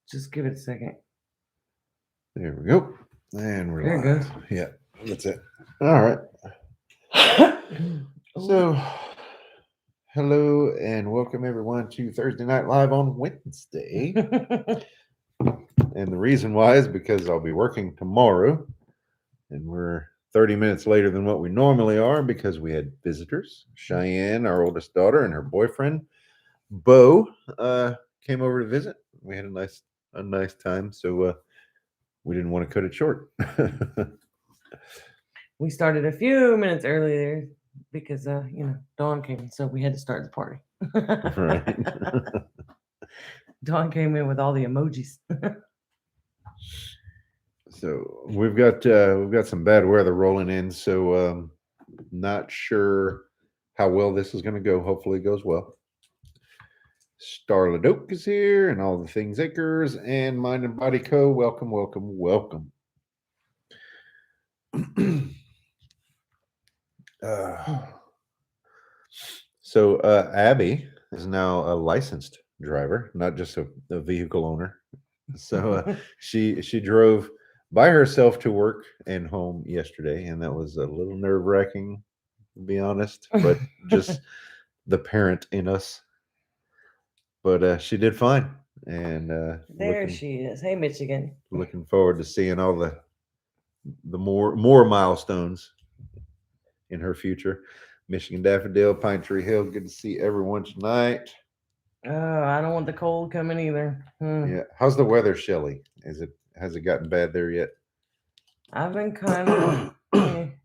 Just give it a second. There we go. And we're There it live. goes. Yeah, that's it. All right. So, hello and welcome everyone to Thursday Night Live on Wednesday. And the reason why is because I'll be working tomorrow, and we're 30 minutes later than what we normally are because we had visitors. Cheyenne, our oldest daughter, and her boyfriend, Bo, came over to visit. We had a nice time, so we didn't want to cut it short. We started a few minutes earlier because Dawn came, so we had to start the party. Right. Dawn came in with all the emojis. So we've got some bad weather rolling in, so not sure how well this is going to go. Hopefully, it goes well. Starla Doak is here, and all the things Acres and Mind and Body Co. Welcome, welcome, welcome. So Abby is now a licensed driver, not just a vehicle owner. So she drove by herself to work and home yesterday, and that was a little nerve wracking, to be honest. But just the parent in us. But she did fine, and There she is. Hey, Michigan. looking forward to seeing all the more milestones in her future. Michigan Daffodil, Pine Tree Hill. Good to see everyone tonight. Oh, I don't want the cold coming either. Yeah, how's the weather, Shelly? Has it gotten bad there yet? I've been kind of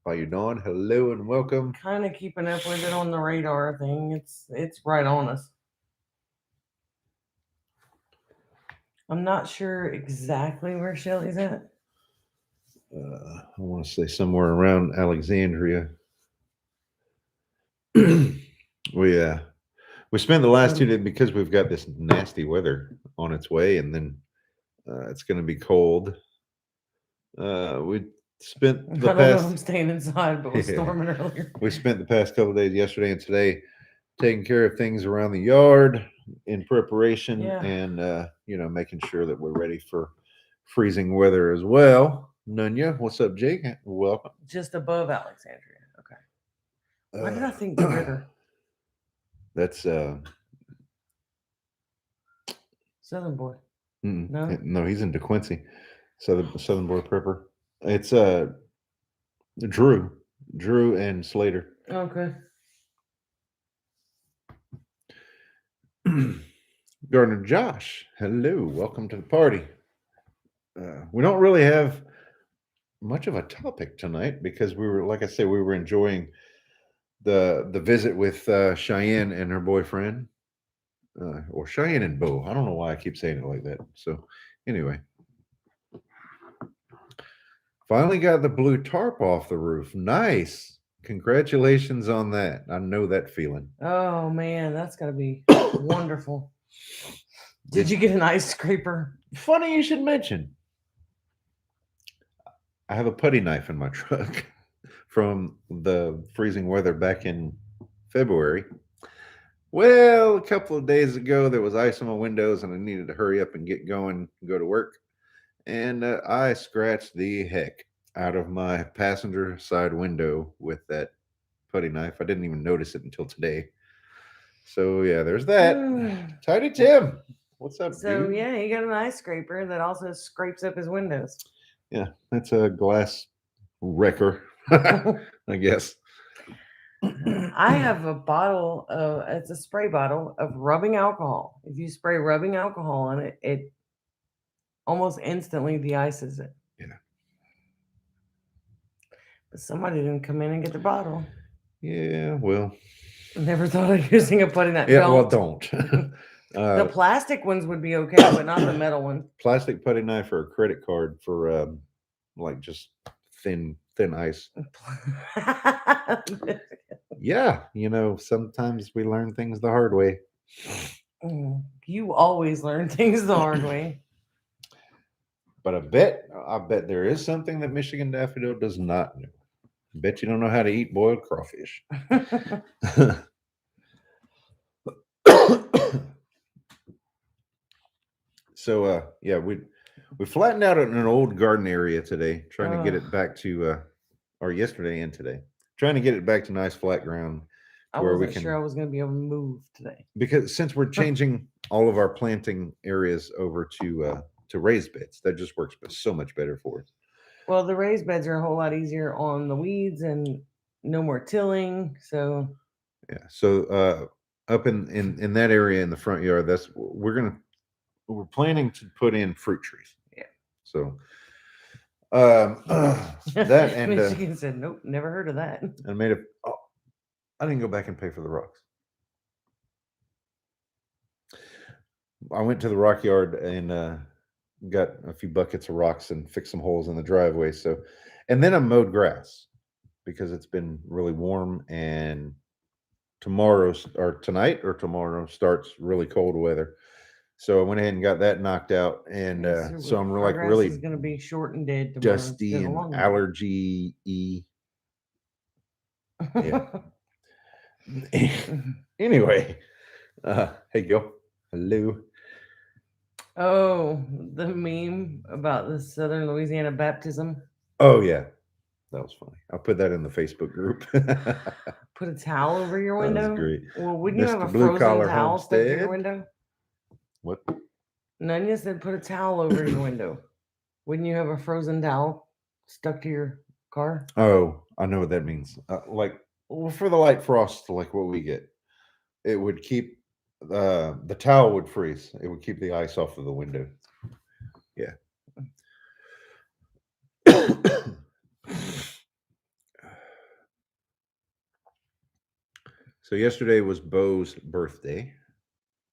How you doing? Hello and welcome. kind of keeping up with it on the radar thing. It's right on us. I'm not sure exactly where Shelly's at. I want to say somewhere around Alexandria. We spent the last 2 days because we've got this nasty weather on its way, and then it's going to be cold. We spent I the don't know if past I'm staying inside, but it was Yeah. storming earlier. we spent the past couple of days, yesterday and today, taking care of things around the yard in preparation, Yeah. and making sure that we're ready for freezing weather as well. Nunya, what's up, Jake? Welcome. Just above Alexandria. Okay. Why did I think the river? That's Southern Boy. no, No? he's in DeQuincy, Southern Boy Prepper. It's Drew and Slater. Okay. Gardner Josh, hello, welcome to the party. We don't really have much of a topic tonight because like I said, we were enjoying the visit with Cheyenne and her boyfriend, or Cheyenne and Bo. I don't know why I keep saying it like that. So anyway, finally got the blue tarp off the roof. Nice. Congratulations on that. I know that feeling. Oh man, that's gotta be wonderful. Did you get an ice scraper? Funny you should mention. I have a putty knife in my truck from the freezing weather back in February. Well, a couple of days ago, there was ice on my windows, and I needed to hurry up and get going, go to work. And I scratched the heck out of my passenger side window with that putty knife. I didn't even notice it until today. So yeah, there's that. Tidy Tim, what's up, So dude? yeah, he got an ice scraper that also scrapes up his windows. Yeah, that's a glass wrecker, I guess. I have a bottle of it's a spray bottle of rubbing alcohol. If you spray rubbing alcohol on it, it almost instantly de-ices it. Yeah. But somebody didn't come in and get the bottle. Yeah, well. Never thought of using a putty knife. Yeah, well, don't. The plastic ones would be okay, but not the metal one. Plastic putty knife or a credit card for like just thin ice. Yeah, sometimes we learn things the hard way. You always learn things the hard way. But I bet there is something that Michigan Daffodil does not know. I bet you don't know how to eat boiled crawfish. So yeah, we flattened out an old garden area today, trying to get Ugh. it back to or yesterday and today, trying to get it back to nice flat ground I to where we wasn't sure I can, was going to be able to move today. because since we're changing all of our planting areas over to raised beds, that just works so much better for us. Well, the raised beds are a whole lot easier on the weeds and no more tilling. So Yeah. So up in that area in the front yard, that's we're planning to put in fruit trees. yeah. So that and Michigan said, nope, never heard of that. I made a. Oh, I didn't go back and pay for the rocks. I went to the rock yard and got a few buckets of rocks and fixed some holes in the driveway. So, and then I mowed grass because it's been really warm, and tonight or tomorrow starts really cold weather. So I went ahead and got that knocked out, and so I'm our like grass really is going to be short and dead tomorrow. dusty instead of and long. allergy Yeah. Anyway, hey, Gil. Hello. Oh, the meme about the Southern Louisiana baptism. Oh yeah, that was funny. I'll put that in the Facebook group. Put a towel over your That was window. great. Well, wouldn't you have Mr. a Blue frozen Collar towel stuck to your Homestead. window? What? Nunya said put a towel over your window. Wouldn't you have a frozen towel stuck to your car? Oh, I know what that means. Like for the light frost, like what we get, it would keep the towel would freeze. It would keep the ice off of the window. Yeah. So yesterday was Bo's birthday.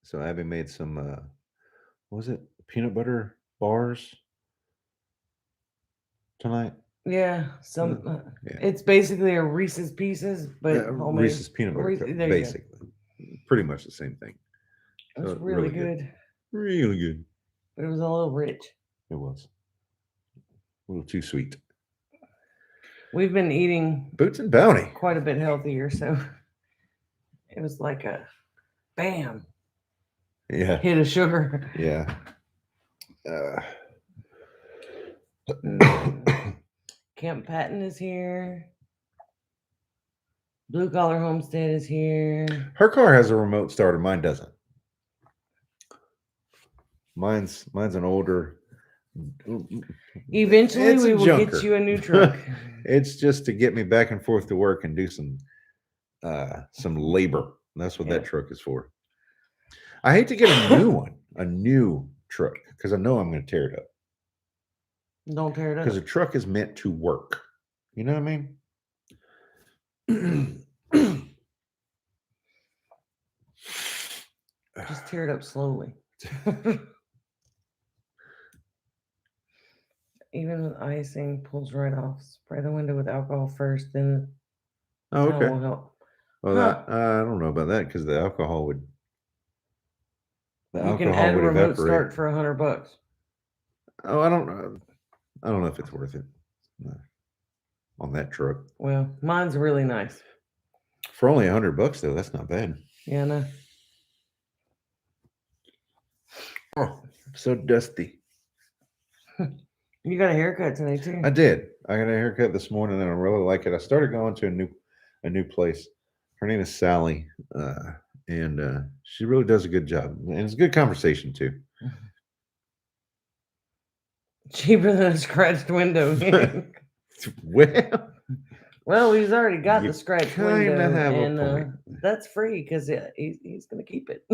So Abby made some what was it, peanut butter bars tonight? Yeah, some. Yeah. It's basically a Reese's Pieces, but homemade. Reese's peanut butter cup, there you go. basically. Pretty much the same thing. It was So, really good, Really good. but it was a little rich. It was. A little too sweet. We've been eating Boots and Bounty. quite a bit healthier, so it was like a bam Yeah. hit of sugar. Yeah. Camp Patton is here. Blue Collar Homestead is here. Her car has a remote starter. Mine doesn't. Mine's an older. Eventually, It's a we will junker. get you a new truck. It's just to get me back and forth to work and do some labor. That's what that truck is for. I hate to get a new one, a new truck, because I know I'm going to tear it up. Don't tear it up. Because a truck is meant to work. You know what I mean? Just tear it up slowly. Even with icing, pulls right off. Spray the window with alcohol first, then Oh, the towel okay. will help. Well, I don't know about that, because the alcohol would. You can add a remote start for $100. Oh, I don't know. I don't know if it's worth it on that truck. Well, mine's really nice. For only $100 though, that's not bad. Yeah, no. Oh, so dusty. You got a haircut today too. I did. I got a haircut this morning, and I really like it. I started going to a new place. Her name is Sally, and she really does a good job, and it's a good conversation too. Cheaper than a scratched window. Well, he's already got the scratched window, and that's free because he's going to keep it.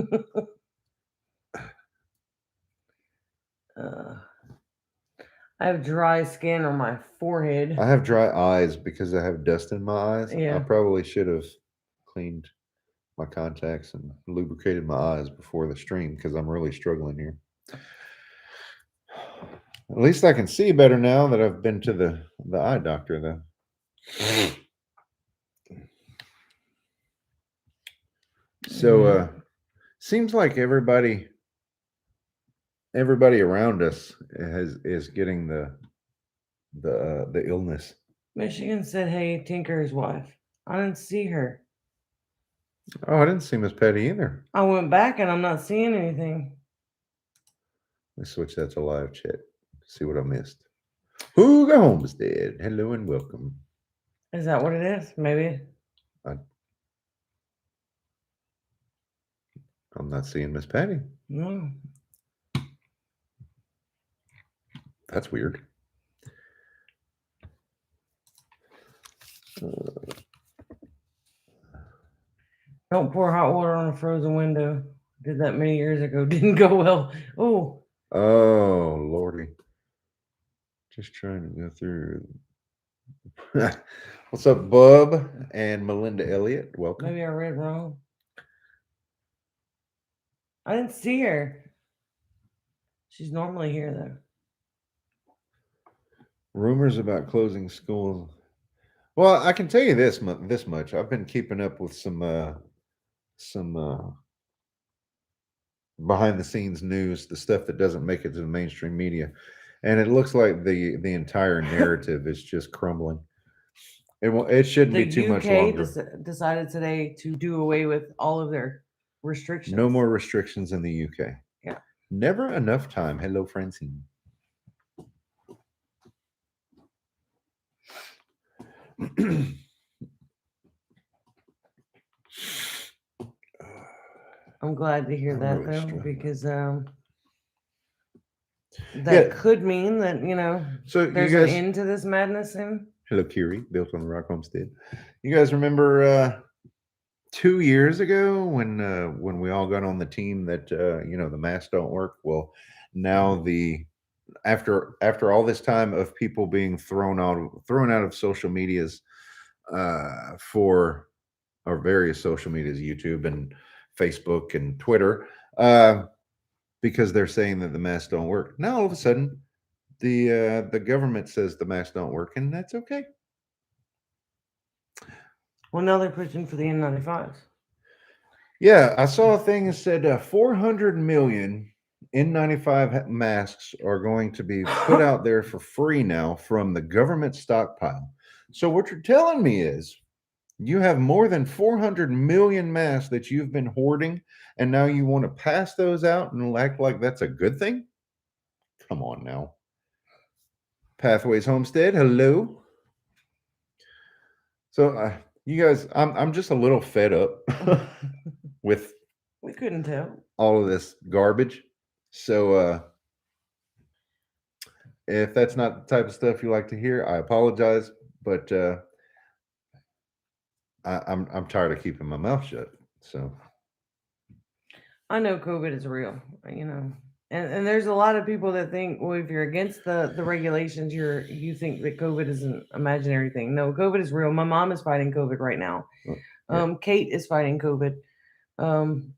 I have dry skin on my forehead. I have dry eyes because I have dust in my eyes. Yeah. I probably should have cleaned my contacts and lubricated my eyes before the stream, because I'm really struggling here. At least I can see better now that I've been to the eye doctor, though. So seems like everybody around us is getting the illness. Michigan said, "Hey, Tinker's wife." I didn't see her. Oh, I didn't see Miss Patty either. I went back and I'm not seeing anything. Let's switch that to live chat. See what I missed. Broussard Homestead. Hello and welcome. Is that what it is? Maybe. I, I'm not seeing Miss Patty. No. That's weird. Don't pour hot water on a frozen window. Did that many years ago. Didn't go well. Oh. Oh, Lordy. Just trying to go through. What's up, Bub and Melinda Elliott? Welcome. Maybe I read wrong. I didn't see her. She's normally here though. Rumors about closing schools. Well, I can tell you this much. I've been keeping up with some behind the scenes news, the stuff that doesn't make it to the mainstream media, and it looks like the entire narrative is just crumbling. It shouldn't The be too much UK longer. decided today to do away with all of their restrictions. No more restrictions in the UK. Yeah. Never enough time. Hello, Francine. I'm glad to hear I'm that really though, struggling. because that could mean that So there's you guys, an end to this madness soon. hello, Kiri, built on the Rock Homestead. You guys remember 2 years ago when we all got on the team that the masks don't work? Well, now after all this time of people being thrown out of social medias for our various social medias, YouTube and Facebook and Twitter, because they're saying that the masks don't work. Now all of a sudden, the government says the masks don't work, and that's okay. Well, now they're pushing for the N95s. Yeah, I saw a thing that said 400 million N95 masks are going to be put out there for free now from the government stockpile. So what you're telling me is you have more than 400 million masks that you've been hoarding, and now you want to pass those out and act like that's a good thing? Come on now. Pathways Homestead, hello. So you guys, I'm just a little fed up with We couldn't tell. all of this garbage. So if that's not the type of stuff you like to hear, I apologize, but I'm tired of keeping my mouth shut. So I know COVID is real, and there's a lot of people that think, well, if you're against the regulations, you think that COVID is an imaginary thing. No, COVID is real. My mom is fighting COVID right now. yeah. Kate is fighting COVID.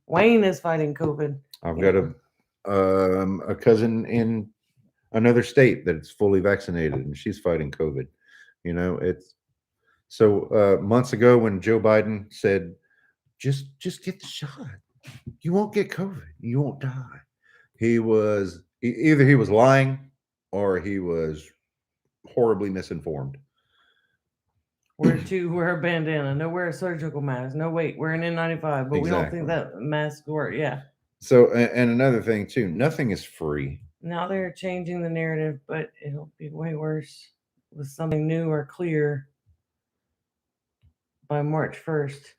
Wayne is fighting COVID. I've got a cousin in another state that's fully vaccinated, and she's fighting COVID. It's so months ago when Joe Biden said, just get the shot. You won't get COVID. You won't die. He was either he was lying or he was horribly misinformed. Wear a bandana. No, wear a surgical mask. No, wait, wear an N95. But we don't think that mask work. Yeah. So, and another thing too, nothing is free. Now they're changing the narrative, but it'll be way worse with something new or clear by March 1st.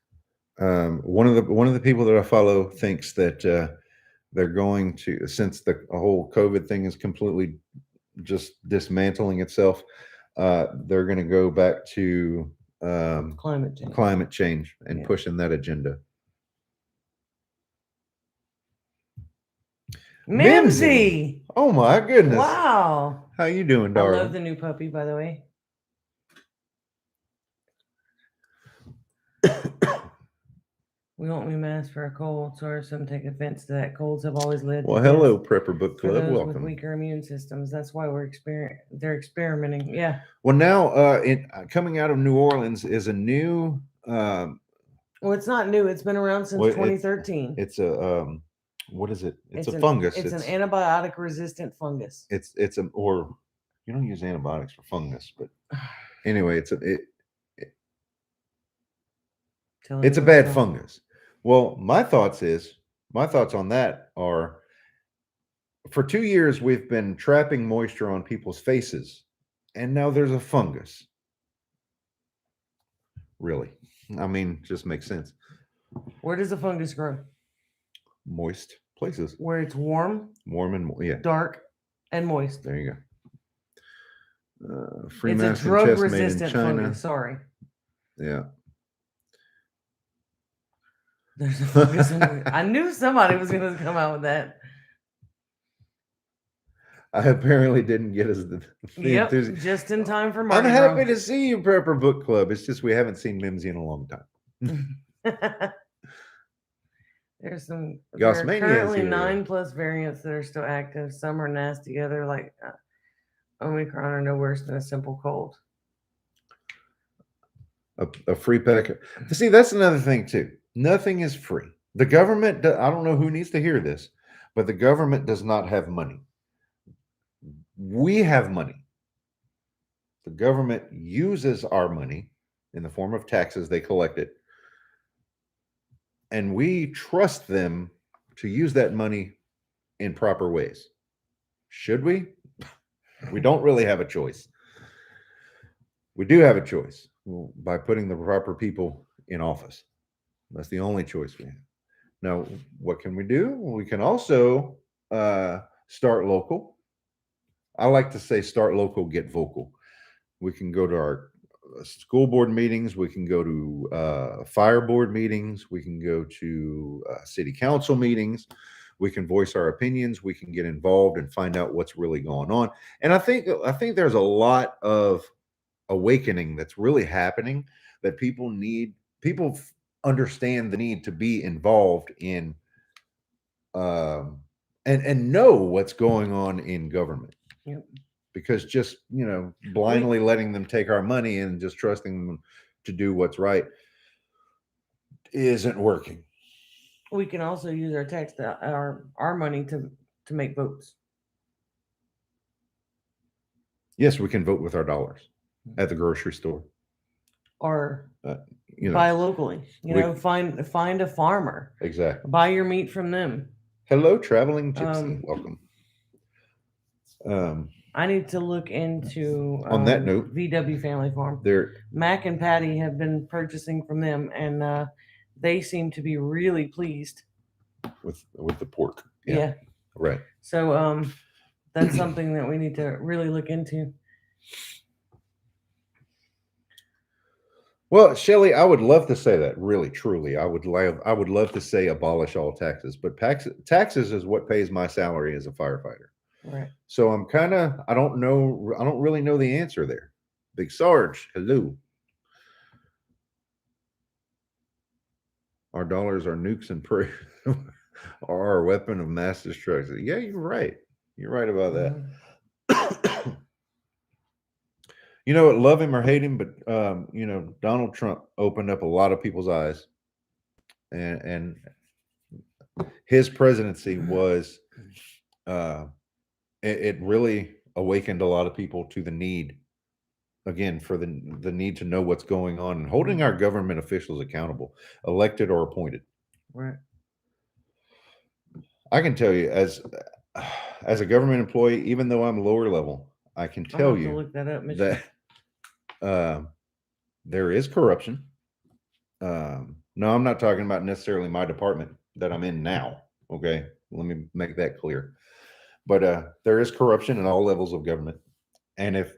One of the people that I follow thinks that they're going to, since the whole COVID thing is completely just dismantling itself, they're going to go back to climate change and pushing that agenda. Mimsy! Oh my goodness! Wow! How you doing, darling? I love the new puppy, by the way. We won't be masked for a cold. Sorry if some take offense to that. Colds have always led to hello, Prepper Book Club. for those Welcome. with weaker immune systems. That's why they're experimenting. Yeah. Well, now coming out of New Orleans is a new. Well, it's not new. It's been around since 2013. It's a what is it? It's a fungus. It's an antibiotic resistant fungus. Or you don't use antibiotics for fungus, but anyway, it's a bad fungus. Well, my thoughts on that are For 2 years, we've been trapping moisture on people's faces, and now there's a fungus. Really? I mean, just makes sense. Where does the fungus grow? Moist places. Where it's warm, Warm and yeah. dark, and moist. There you go. Free It's a mask and chest made in drug-resistant China. fungus. Sorry. Yeah. There's a fungus in it. I knew somebody was going to come out with that. I apparently didn't get as the Yep, enthusiasm. just in time for I'm Mardi happy Gras. to see you, Prepper Book Club. It's just we haven't seen Mimsy in a long time. There Gauss are Mania is currently here. 9+ variants that are still active. Some are nasty, other like Omicron are no worse than a simple cold. A free pack. See, that's another thing too. Nothing is free. The government, I don't know who needs to hear this, but the government does not have money. We have money. The government uses our money in the form of taxes. They collect it. And we trust them to use that money in proper ways. Should we? We don't really have a choice. We do have a choice by putting the proper people in office. That's the only choice we have. Now, what can we do? We can also start local. I like to say start local, get vocal. We can go to our school board meetings. We can go to fire board meetings. We can go to city council meetings. We can voice our opinions. We can get involved and find out what's really going on. And I think there's a lot of awakening that's really happening that people need. People understand the need to be involved in and know what's going on in government. Yep. Because just blindly letting them take our money and just trusting them to do what's right isn't working. We can also use our money to make votes. Yes, we can vote with our dollars at the grocery store, or buy locally. Find a farmer. Exactly. Buy your meat from them. Hello, traveling gypsy. Welcome. I need to look into on that note, VW Family Farm. Mac and Patty have been purchasing from them, and they seem to be really pleased with the pork. Yeah. Right. So that's something that we need to really look into. Well, Shelley, I would love to say that. Really, truly, I would love to say abolish all taxes, but taxes is what pays my salary as a firefighter. Right. So I don't really know the answer there. Big Sarge, hello. Our dollars are nukes and prayer are our weapon of mass destruction. Yeah, you're right. You're right about that. Mm-hmm. Love him or hate him, but Donald Trump opened up a lot of people's eyes, and his presidency was it really awakened a lot of people to the need, again, for the need to know what's going on and holding our government officials accountable, elected or appointed. Right. I can tell you, as a government employee, even though I'm lower level, I can tell you look that up, that there is corruption. No, I'm not talking about necessarily my department that I'm in now. Okay, let me make that clear. But there is corruption in all levels of government, and if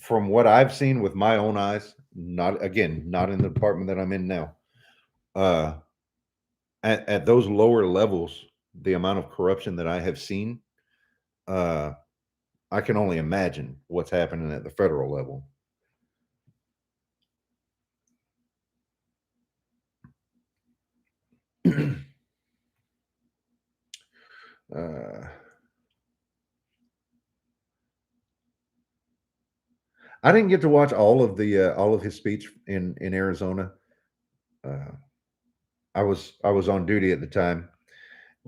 from what I've seen with my own eyes, not in the department that I'm in now, at those lower levels, the amount of corruption that I have seen, I can only imagine what's happening at the federal level. I didn't get to watch all of his speech in Arizona. I was on duty at the time,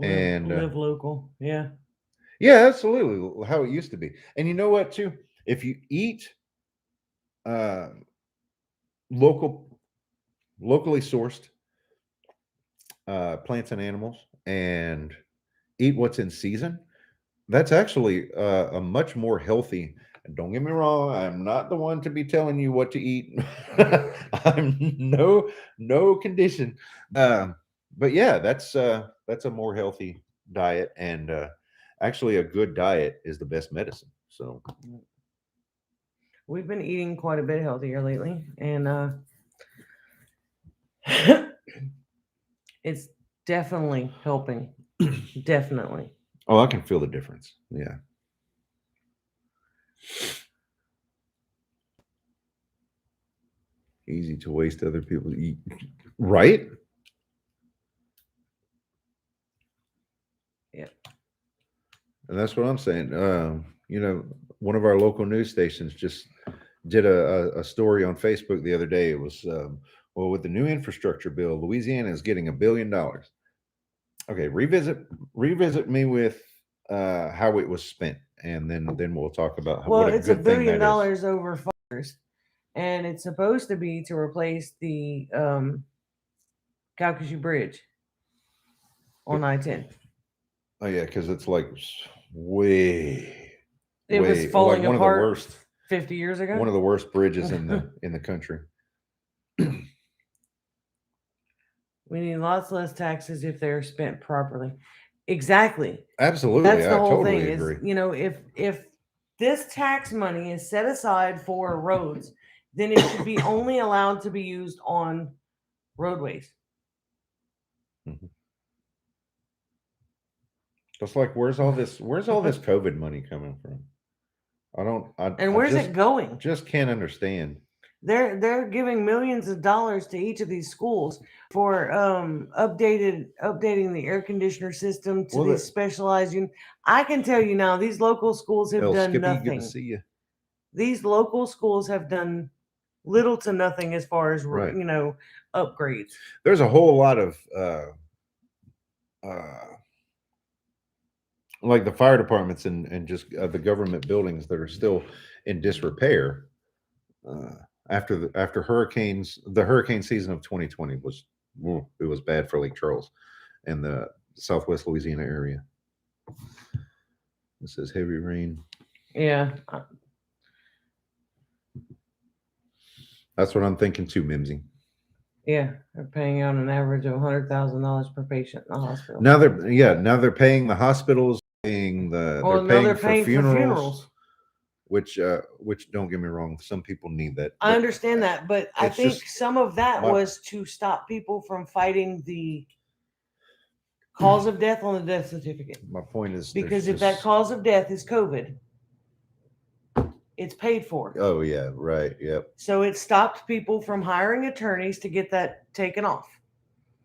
and live local. Yeah, absolutely, how it used to be. And you know what, too? If you eat locally sourced plants and animals, and eat what's in season, That's actually a much more healthy. And don't get me wrong, I'm not the one to be telling you what to eat. I'm no condition. But yeah, that's a more healthy diet, and actually, a good diet is the best medicine. So We've been eating quite a bit healthier lately, and it's definitely helping. Definitely. oh, I can feel the difference. Yeah. Easy to waste other people's eat. Right? Yeah. And that's what I'm saying. One of our local news stations just did a story on Facebook the other day. It was, well, with the new infrastructure bill, Louisiana is getting $1 billion. Okay, revisit me with how it was spent, and then we'll talk about Well, what a it's $1 good thing billion that is. over 5 years, and it's supposed to be to replace the Calcasieu Bridge on I-10. Oh yeah, because it's like way, It was way like falling apart 50 years ago. one of the worst bridges in the country. We need lots less taxes if they're spent properly. Exactly. Absolutely, That's the I whole thing totally is, agree. if this tax money is set aside for roads, then it should be only allowed to be used on roadways. Mhm. It's like where's all this COVID money coming from? And I where's it going? just can't understand. They're giving millions of dollars to each of these schools for updating the air conditioner system to Well, these specialized I can tell you now, these local schools have done Skippy, good to nothing. see you. These local schools have done little to nothing as far as Right. upgrades. There's a whole lot of like the fire departments and just the government buildings that are still in disrepair. Uh, after the hurricane season of 2020 was, it was bad for Lake Charles and the Southwest Louisiana area. It says heavy rain. Yeah. That's what I'm thinking too, Mimsy. Yeah, they're paying out an average of $100,000 per patient in the hospital. Now they're paying the hospitals, they're paying for funerals. Which don't get me wrong, some people need that. I understand that, but I think some of that my- was to stop people from fighting the cause of death on the death certificate. My point is Because if that cause of death is COVID, it's paid for. Oh yeah, right. Yep. So it stopped people from hiring attorneys to get that taken off.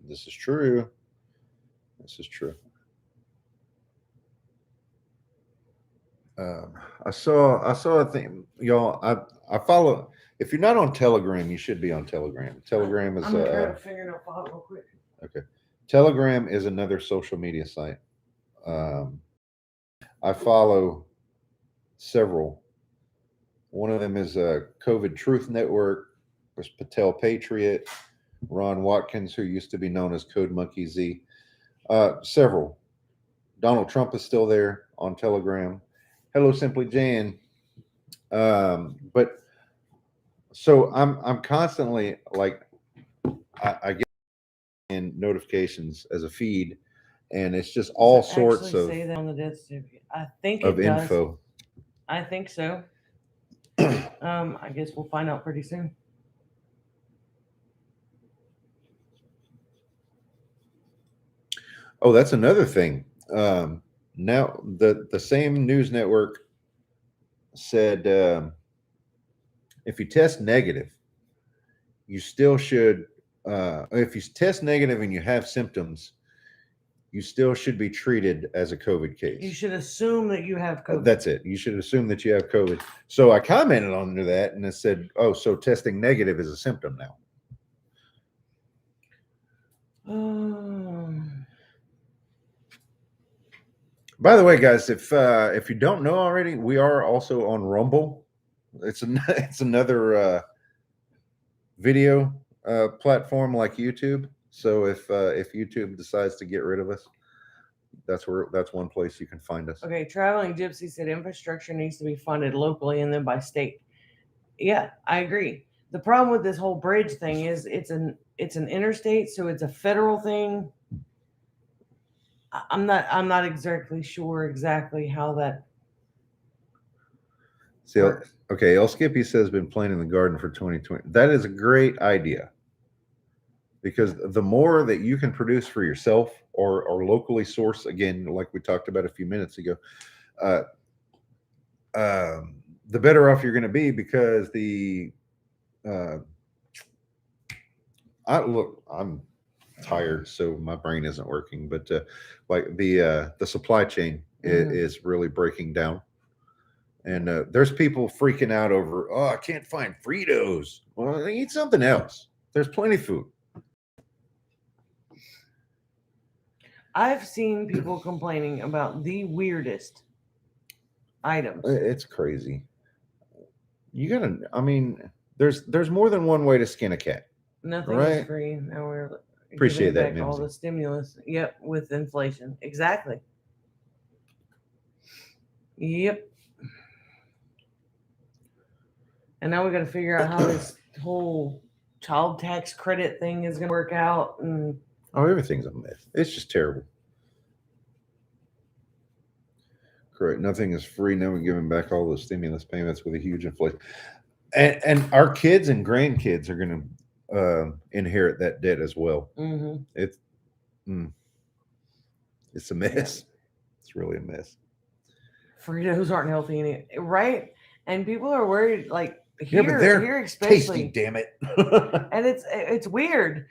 This is true. This is true. I saw a thing, y'all. I follow. If you're not on Telegram, you should be on Telegram. Telegram is I'm gonna grab a fingernail file real quick. okay. Telegram is another social media site. I follow several. One of them is a COVID Truth Network. There's Patel Patriot, Ron Watkins, who used to be known as Code Monkey Z. Several. Donald Trump is still there on Telegram. Hello, Simply Jan. But so I'm constantly like I get in notifications as a feed, and it's just all sorts of say that on the death certificate. I think it of does. info. I think so. I guess we'll find out pretty soon. Oh, that's another thing. Now the same news network said if you test negative, you still should. If you test negative and you have symptoms, you still should be treated as a COVID case. You should assume that you have COVID. That's it. You should assume that you have COVID. So I commented on that and I said, "Oh, so testing negative is a symptom now." By the way, guys, if you don't know already, we are also on Rumble. It's another video platform like YouTube. So if YouTube decides to get rid of us, that's one place you can find us. Okay, Traveling Gypsy said infrastructure needs to be funded locally and then by state. Yeah, I agree. The problem with this whole bridge thing is it's an interstate, so it's a federal thing. I'm not exactly sure exactly how that See, works. okay, El Skippy says been planting the garden for 2020. That is a great idea because the more that you can produce for yourself or locally source, again, like we talked about a few minutes ago, uh, the better off you're going to be because uh, I'm tired, so my brain isn't working, but like the supply chain is really breaking down. And there's people freaking out over, oh, I can't find Fritos. Well, eat something else. There's plenty of food. I've seen people complaining about the weirdest items. It's crazy. You gotta. I mean, there's more than one way to skin a cat. Nothing right? is free. Now we're Appreciate giving that, back all Mimsy. the stimulus. Yep, with inflation. Exactly. Yep. And now we got to figure out how this whole child tax credit thing is going to work out. And Oh, everything's a mess. It's just terrible. Correct. Nothing is free. Now we're giving back all the stimulus payments with a huge inflation, and our kids and grandkids are going to inherit that debt as well. It's it's a mess. It's really a mess. Fritos aren't healthy, right? And people are worried, like Yeah, but they're here especially. tasty, damn it. And it's weird.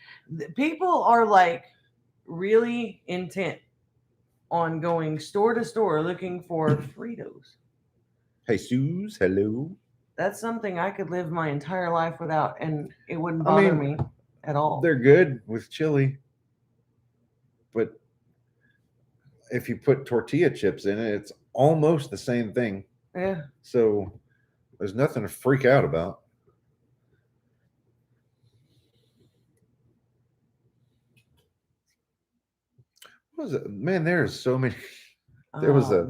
People are like really intent on going store to store looking for Fritos. Hey, Suze, hello. That's something I could live my entire life without, and it wouldn't bother me at all. They're good with chili, but if you put tortilla chips in it, it's almost the same thing. Yeah. So there's nothing to freak out about. What was it? Man, there's so many. There was a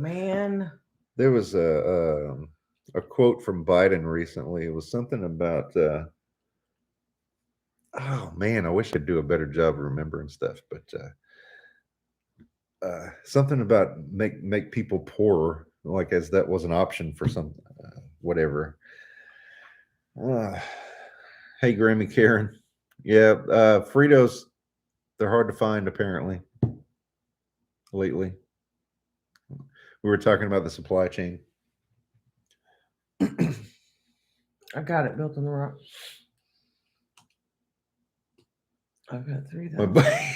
quote from Biden recently. It was something about oh man, I wish I'd do a better job of remembering stuff, but something about make people poorer, like as that was an option for some whatever. Hey, Grammy Karen. Yeah, Fritos, they're hard to find apparently lately. We were talking about the supply chain. I got it built on the rock. I've got 3,000.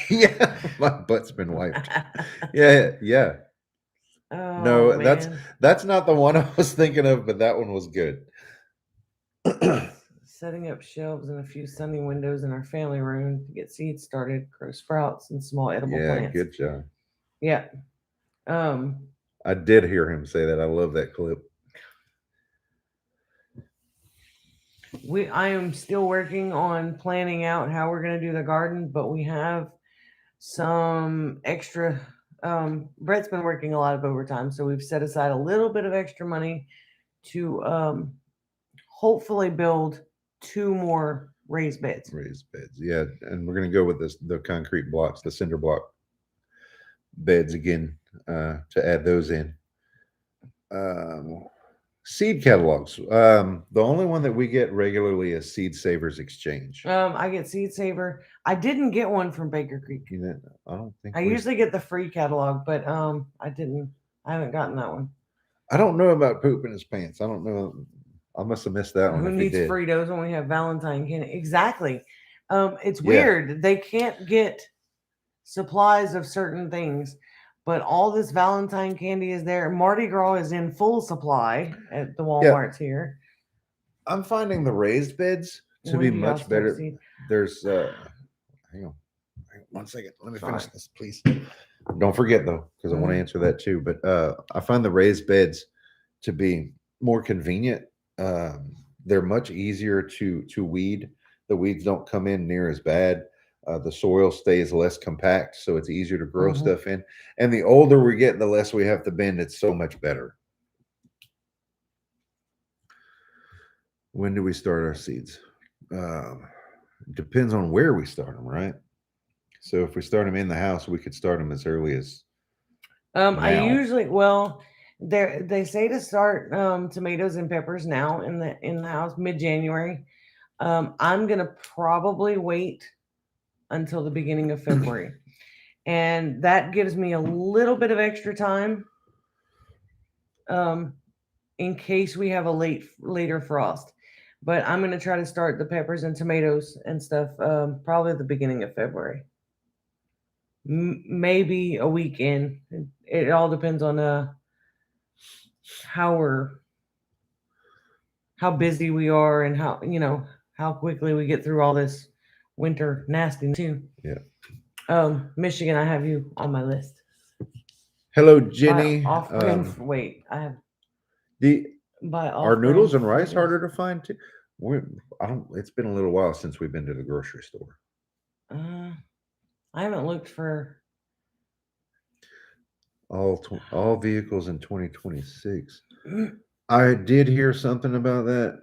Yeah, my butt's been wiped. Yeah. Oh, No, man. that's not the one I was thinking of, but that one was good. Setting up shelves and a few sunny windows in our family room to get seeds started, grow sprouts and small edible plants. Good job. Yeah. I did hear him say that. I love that clip. I am still working on planning out how we're going to do the garden, but we have some extra. Brett's been working a lot of overtime, so we've set aside a little bit of extra money to hopefully build 2 more raised beds. Yeah, and we're going to go with the concrete blocks, the cinder block beds again, to add those in. Seed catalogs. The only one that we get regularly is Seed Savers Exchange. I get Seed Saver. I didn't get one from Baker Creek. I don't think I usually get the free catalog, but I haven't gotten that one. I don't know about poop in his pants. I don't know. I must have missed that one. Who needs Fritos when we have Valentine candy? Exactly. It's weird. They can't get supplies of certain things, but all this Valentine candy is there. Mardi Gras is in full supply at the Walmarts here. I'm finding the raised beds to be much better. There's hang on 1 second. Let me finish this, please. Don't forget though, because I want to answer that too. But I find the raised beds to be more convenient. They're much easier to weed. The weeds don't come in near as bad. The soil stays less compact, so it's easier to grow Mhm. stuff in. And the older we get, the less we have to bend. It's so much better. When do we start our seeds? Depends on where we start them, right? So if we start them in the house, we could start them as early as I now. usually they say to start tomatoes and peppers now in the house mid-January. I'm gonna probably wait until the beginning of February, and that gives me a little bit of extra time um, in case we have a later frost. But I'm gonna try to start the peppers and tomatoes and stuff probably at the beginning of February, maybe a weekend. It all depends on how we're how busy we are and how quickly we get through all this winter nasty too. Yeah. Michigan, I have you on my list. Hello, By Jenny. off-brand. Wait, I have The by Are noodles off-brand and rice fragrance. harder to find too? We I don't. It's been a little while since we've been to the grocery store. I haven't looked for. All vehicles in 2026. I did hear something about that.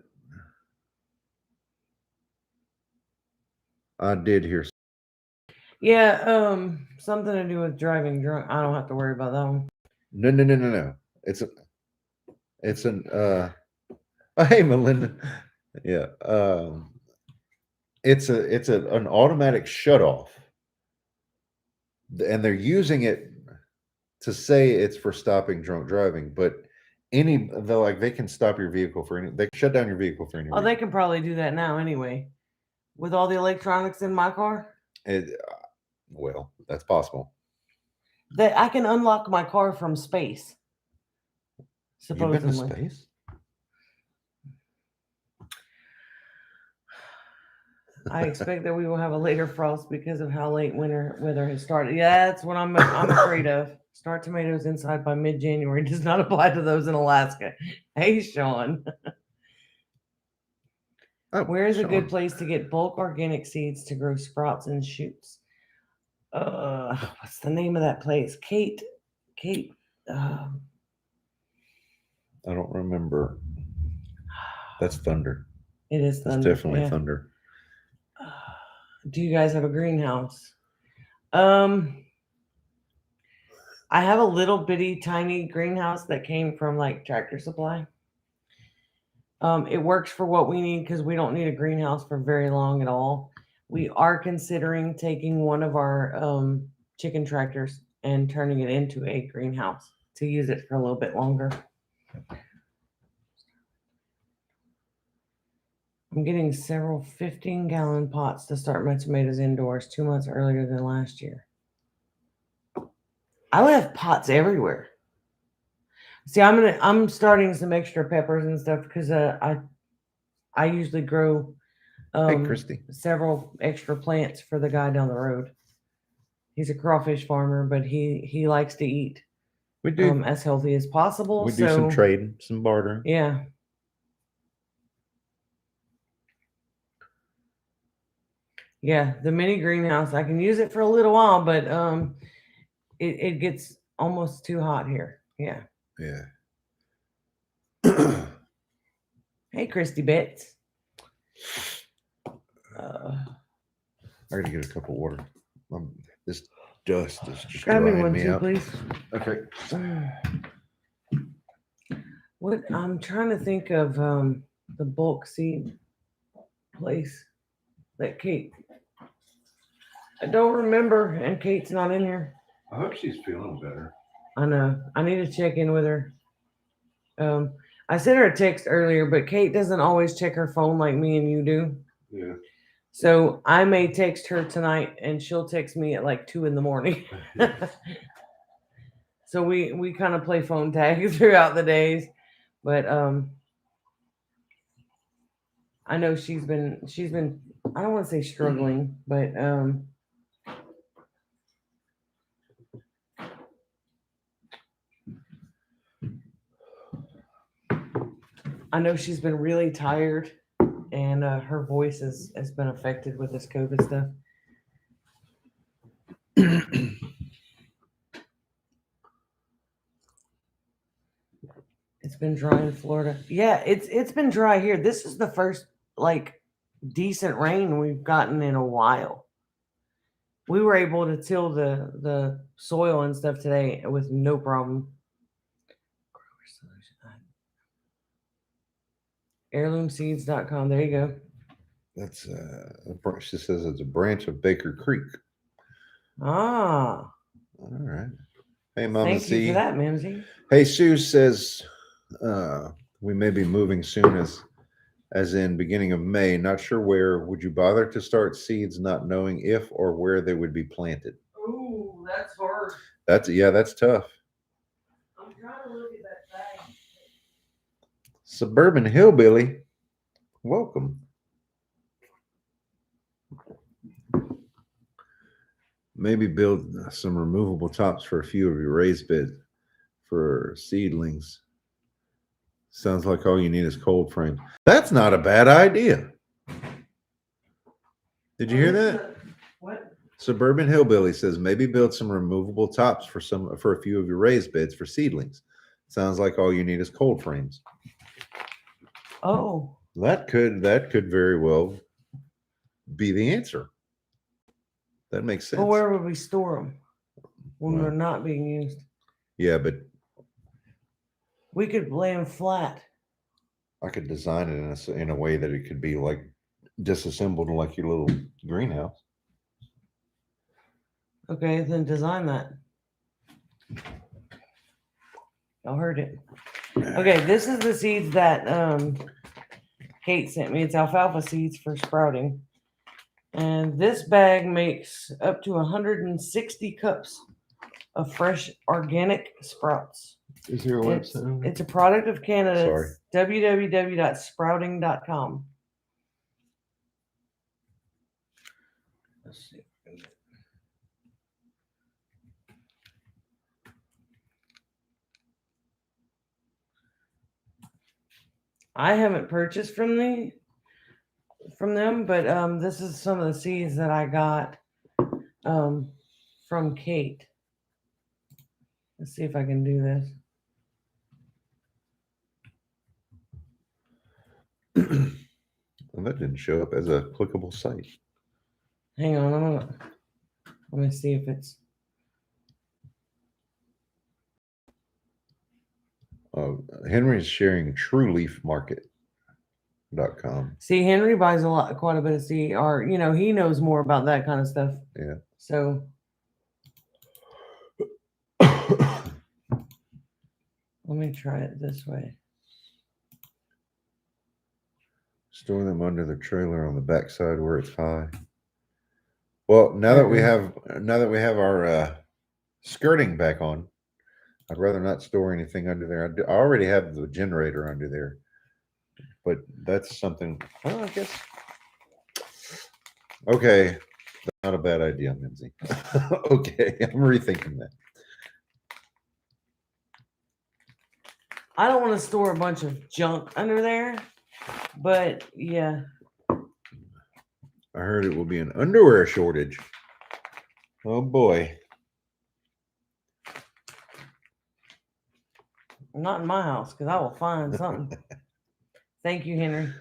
I did hear. Yeah, something to do with driving drunk. I don't have to worry about that one. No, no, no, no, no. It's an oh, hey, Melinda. Yeah. It's an automatic shut off, and they're using it to say it's for stopping drunk driving, but they can stop your vehicle for any, they can shut down your vehicle for any Oh, they reason. can probably do that now anyway, with all the electronics in my car. Well, that's possible. That I can unlock my car from space. You've been to Supposedly. space? I expect that we will have a later frost because of how late winter weather has started. Yeah, that's what I'm afraid of. Start tomatoes inside by mid-January does not apply to those in Alaska. Hey, Sean. Oh, Where is a good Sean. place to get bulk organic seeds to grow sprouts and shoots? What's the name of that place? Kate. Uh, I don't remember. That's thunder. it is That's thunder. definitely Yeah. thunder. Do you guys have a greenhouse? I have a little bitty tiny greenhouse that came from like Tractor Supply. It works for what we need because we don't need a greenhouse for very long at all. We are considering taking one of our chicken tractors and turning it into a greenhouse to use it for a little bit longer. I'm getting several 15-gallon pots to start my tomatoes indoors 2 months earlier than last year. I have pots everywhere. See, I'm starting some extra peppers and stuff because I usually grow Hey, Christy. several extra plants for the guy down the road. He's a crawfish farmer, but he likes to eat We do. as healthy as possible. We do some So trading, some bartering. yeah. Yeah, the mini greenhouse, I can use it for a little while, but it gets almost too hot here. Yeah. Yeah. Hey, Christy Betts. I gotta get a cup of water. This dust is just Grab me drying one me too, out. please. Okay. What I'm trying to think of the bulk seed place that Kate. I don't remember, and Kate's not in here. I hope she's feeling better. I know. I need to check in with her. I sent her a text earlier, but Kate doesn't always check her phone like me and you do. Yeah. So I may text her tonight, and she'll text me at like 2 a.m. So we kind of play phone tag throughout the days, but I know she's been I don't want to say struggling, but I know she's been really tired, and her voice has been affected with this COVID stuff. been dry in Florida. Yeah, it's been dry here. This is the first like decent rain we've gotten in a while. We were able to till the soil and stuff today with no problem. Heirloomseeds.com. There you go. That's she says it's a branch of Baker Creek. Ah, All right. Hey, Mama thank you Z. for that, Mimsy. Hey, Sue says we may be moving soon, as in beginning of May. Not sure where. Would you bother to start seeds, not knowing if or where they would be planted? Ooh, that's hard. That's tough. I'm trying to look at that bag. Suburban Hillbilly, welcome. Maybe build some removable tops for a few of your raised beds for seedlings. Sounds like all you need is cold frames. That's not a bad idea. Did you hear that? What? Suburban Hillbilly says maybe build some removable tops for a few of your raised beds for seedlings. Sounds like all you need is cold frames. Oh, That could very well be the answer. That makes sense. well, where would we store them when Well, they're not being used? Yeah, but We could lay them flat. I could design it in a way that it could be like disassembled like your little greenhouse. Okay, then design that. Y'all heard it. Okay, this is the seeds that Kate sent me. It's alfalfa seeds for sprouting. And this bag makes up to 160 cups of fresh organic sprouts. Is there a It's, website? it's a product of Canada. Sorry. It's www.sprouting.com. Let's see. I haven't purchased from them, but this is some of the seeds that I got from Kate. Let's see if I can do this. Well, that didn't show up as a clickable site. Hang on, let me see if it's. Henry's sharing trueleafmarket.com. See, Henry buys quite a bit of seed, or he knows more about that kind of stuff. Yeah. So let me try it this way. Store them under the trailer on the backside where it's high. Well, now that we have our skirting back on, I'd rather not store anything under there. I already have the generator under there, but that's something. Well, I guess. Okay, that's not a bad idea, Lindsay. Okay, I'm rethinking that. I don't want to store a bunch of junk under there, but yeah. I heard it will be an underwear shortage. Oh boy. Not in my house, because I will find something. Thank you, Henry.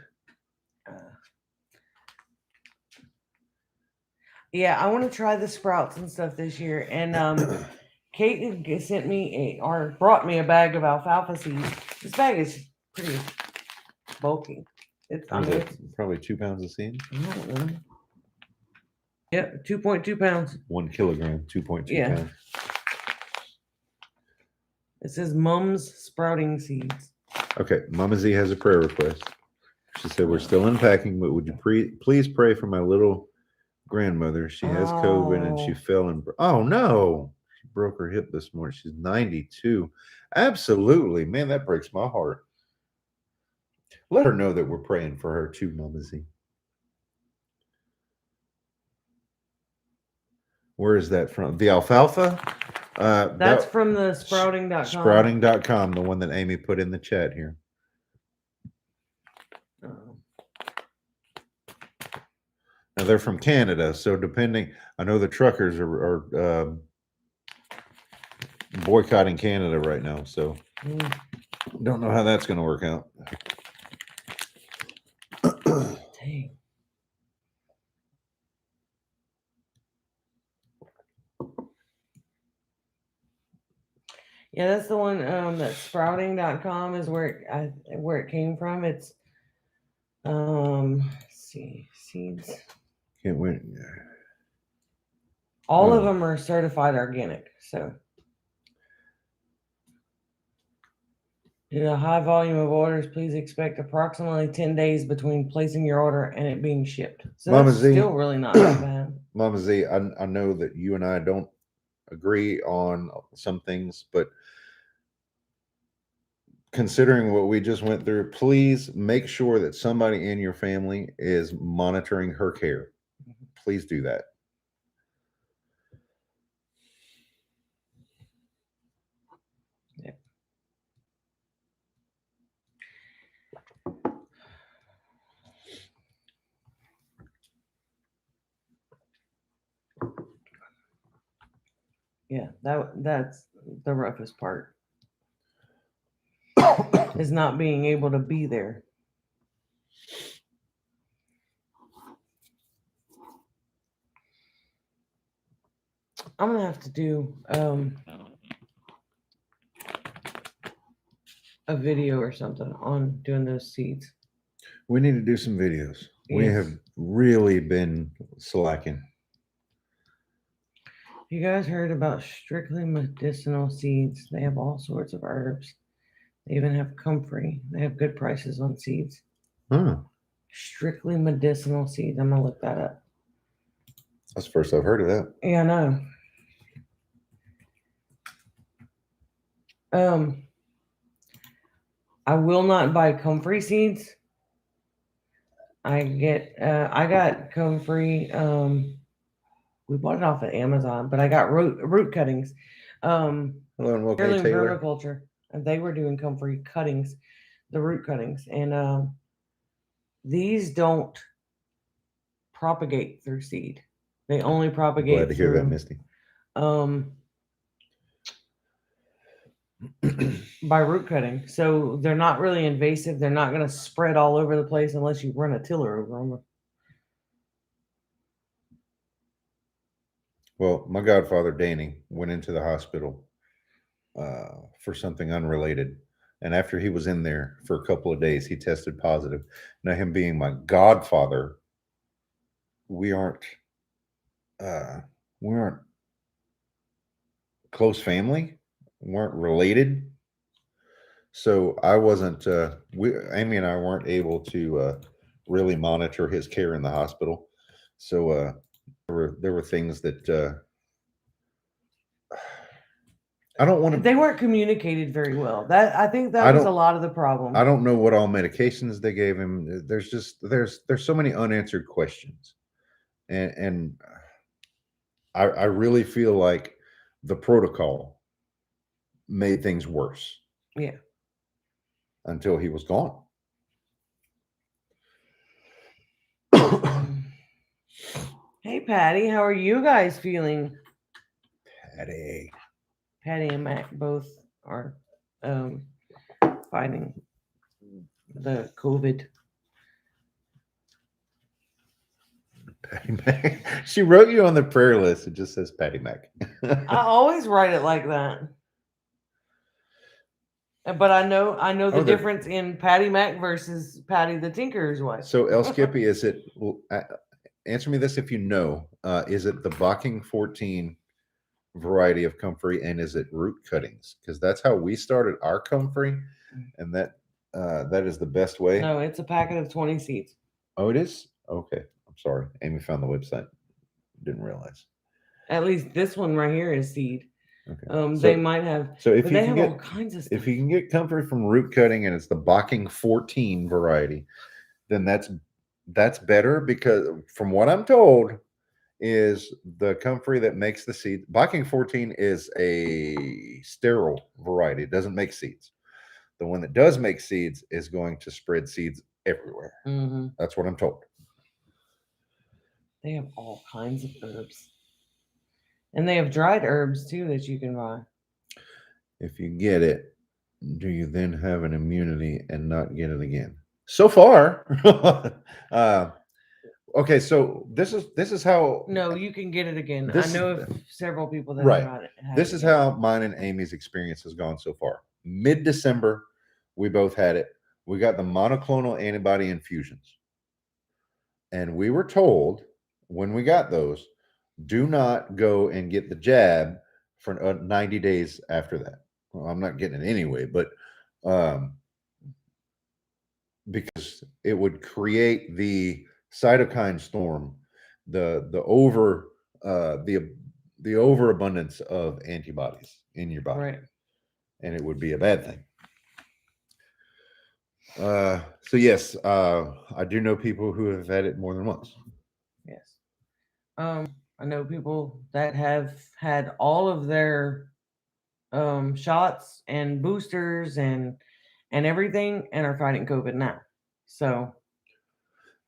Yeah, I want to try the sprouts and stuff this year. And Kate sent me brought me a bag of alfalfa seeds. This bag is pretty bulky. It's probably 2 pounds of seed. I don't know. Yep, 2.2 pounds. 1 kilogram, 2.2 pounds. It says Mum's Sprouting Seeds. Okay, Mama Z has a prayer request. She said, we're still unpacking, but would you please pray for my little grandmother? She has COVID and she fell and oh no, she broke her hip this morning. She's 92. Absolutely, man, that breaks my heart. Let her know that we're praying for her too, Mama Z. Where is that from? The alfalfa? That's from the sprouting.com. Sprouting.com, the one that Amy put in the chat here. Now they're from Canada, so I know the truckers are boycotting Canada right now. So Don't know how that's going to work out. Dang. Yeah, that's the one that sprouting.com is where it came from. It's let's see, seeds. Can't wait. All of Oh. them are certified organic. So due to a high volume of orders, please expect approximately 10 days between placing your order and it being shipped. So Mama that's Z. still really not that bad. Mama Z, I know that you and I don't agree on some things, but considering what we just went through, please make sure that somebody in your family is monitoring her care. Please do that. Yeah. Yeah, that's the roughest part. Is not being able to be there. I'm gonna have to do a video or something on doing those seeds. We need to do some videos. We Yes. have really been slacking. You guys heard about strictly medicinal seeds? They have all sorts of herbs. They even have comfrey. They have good prices on seeds. Huh. Strictly medicinal seeds. I'm gonna look that up. That's the first I've heard of that. Yeah, I know. I will not buy comfrey seeds. I got comfrey. We bought it off of Amazon, but I got root cuttings. Hello and welcome, Heirloom Taylor. Permaculture, and they were doing comfrey cuttings, the root cuttings, and these don't propagate through seed. They only propagate Glad to hear that, through Misty. By root cutting. So they're not really invasive. They're not going to spread all over the place unless you run a tiller over them. Well, my godfather, Danny, went into the hospital for something unrelated. And after he was in there for a couple of days, he tested positive. Now, him being my godfather, we aren't close family, weren't related. So I wasn't. Amy and I weren't able to really monitor his care in the hospital. So there were things that I don't want to. They weren't communicated very well. I think that was a lot of the problem. I don't know what all medications they gave him. There's so many unanswered questions, and I really feel like the protocol made things worse. Yeah. Until he was gone. Hey, Patty, how are you guys feeling? Patty and Mac both are fighting the COVID. Patty Mac. She wrote you on the prayer list. It just says Patty Mac. I always write it like that. But I know the difference in Patty Mac versus Patty the Tinker's wife. So El Skippy, is it? Answer me this if you know. Is it the Bocking 14 variety of comfrey, and is it root cuttings? Because that's how we started our comfrey, and that is the best way. No, it's a packet of 20 seeds. Oh, it is? Okay. I'm sorry. Amy found the website. Didn't realize. At least this one right here is seed. Okay. They might have. So if they have all kinds of stuff. If you can get comfrey from root cutting and it's the Bocking 14 variety, then that's better, because from what I'm told is the comfrey that makes the seed. Bocking 14 is a sterile variety. It doesn't make seeds. The one that does make seeds is going to spread seeds everywhere. Mm-hmm. That's what I'm told. They have all kinds of herbs. And they have dried herbs too that you can buy. If you get it, do you then have an immunity and not get it again? So far, uh, okay. So this is how No, you can get it again. I this know of several people that right. have had This it is again. how mine and Amy's experience has gone so far. Mid December, we both had it. We got the monoclonal antibody infusions, and we were told when we got those, do not go and get the jab for 90 days after that. Well, I'm not getting it anyway, but um, because it would create the cytokine storm, the overabundance of antibodies in your body, Right. and it would be a bad thing. So yes, I do know people who have had it more than once. Yes. I know people that have had all of their shots and boosters and everything and are fighting COVID now. So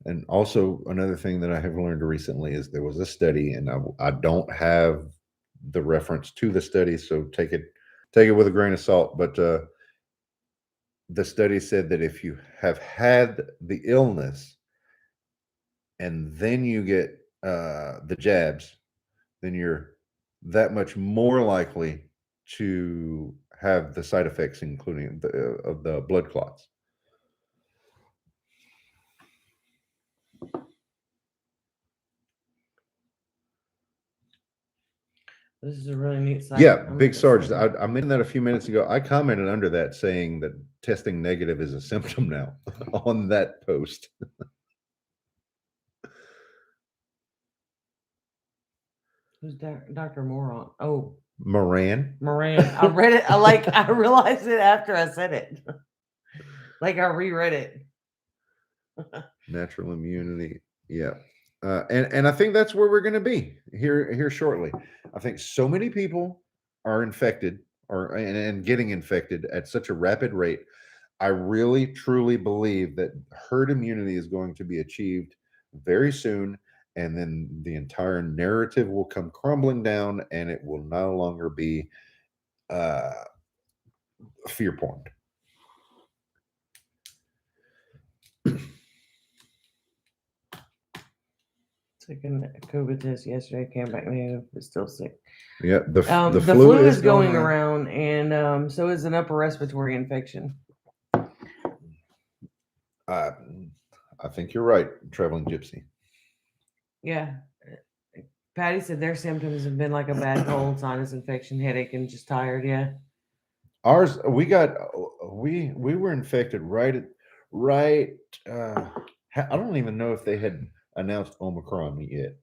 And also another thing that I have learned recently is there was a study, and I don't have the reference to the study, so take it with a grain of salt. But the study said that if you have had the illness and then you get the jabs, then you're that much more likely to have the side effects, including of the blood clots. this is a really neat site. Yeah, I'm Big Sarge. excited. I mentioned that a few minutes ago. I commented under that saying that testing negative is a symptom now on that post. Who's Dr. Moron? Oh, Moran, Moran. I read it. I realized it after I said it. Like I reread it. natural immunity. Yeah. And I think that's where we're going to be here shortly. I think so many people are infected and getting infected at such a rapid rate. I really truly believe that herd immunity is going to be achieved very soon, and then the entire narrative will come crumbling down, and it will no longer be uh, fear porn. Took a COVID test yesterday, came back negative, but still sick. Yeah, the The flu is going going around, and so is an upper respiratory infection. I think you're right, traveling gypsy. Yeah. Patty said their symptoms have been like a bad cold, sinus infection, headache, and just tired. Yeah. Ours, we were infected right. I don't even know if they had announced Omicron yet.